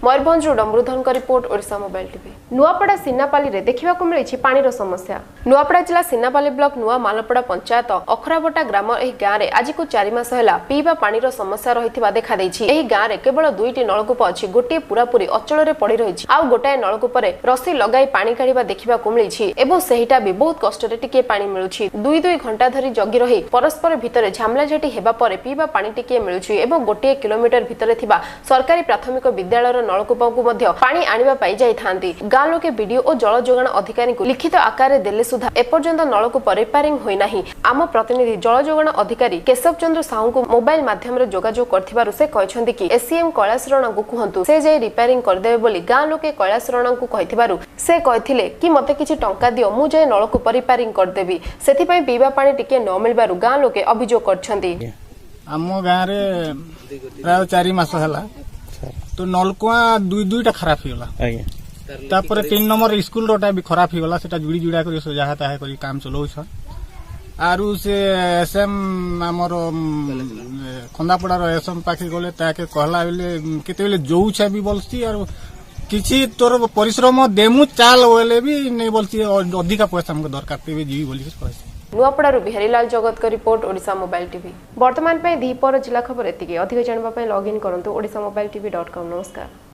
मयूरभंज डम्बरुधन का report Odisha mobile TV. Nuapada Sinapali रे देखिबा को मिली पानीर समस्या। नुआपड़ा जिला सिन्नापाली ब्लॉक नुआ मालपड़ा पंचायत अखराबटा ग्राम एही गाँव में आज को 4 मास है पीवा पानीर समस्या रही देखा एही गाँव में केवल 2टी नलकूप अच्छी गोटे पूरापूरी अचल में पड़ रही आउ गोटाए नलकूप रसी लगाई पानी काढ़ा देखा मिली सेहिटा भी बहुत कष्ट टिके पानी मिलूँ 2-2 घंटा धरी जगी रही परस्पर भितर झामलाझाटी हेबा परे पीवा पानी टिके मिलूँ एवं गोटे किलोमीटर भितर थिबा सरकारी प्राथमिक विद्यालय नलकूप को पानी आनिबा पाई जाई थांती। गाँ लोके वीडियो और जल जोगाण अधिकारी को लिखित आकार देले सुधा एपर्यंत नलकूप रिपेयरिंग होई नाही। आम प्रतिनिधि जल जोगाण अधिकारी केशव चंद्र साहू को मोबाइल माध्यम रे जोगाजोग करथिबारु से कहछन्ती कि एसीएम कैलाश राणा को कहंतु से जे रिपेयरिंग कर देबे बोली गाँ लोके कैलाश राणा को कहथिबारु से कहथिले कि मते किछि टंका दियो मु जे नलकूप रिपेयरिंग कर देबी सेथि पई पीवा पानी टिके न मिलबारु गाँ लोके अभियोग करछन्ती। आम गाँव रे प्राय 4 मास हला तो नलकुआ 2-2टा खराब होगा तापर 3 नंबर स्कूल रोटा भी खराब होगा सेटा जुड़ी जुड़ा कर जहाँ ताहा कर काम चलाऊ आरु से एसएम आमर खंदापड़ार एसएम पाखे गले ताके कहला बेले केते बेले जोउछा भी बोलसी आर किछि तोर परिश्रम देमु चाल बोले भी नहीं बोलसी अधिका पैसा हमके दरकार तेबे जीवी बोली कहसी। नुआपड़ारू बिहारीलाल जगत का रिपोर्ट ओडिशा मोबाइल टीवी। वर्तमान पे दीपर जिला खबर एतिके अधिक जानबा पे लॉगिन करंतु odishamobiletv.com। नमस्कार।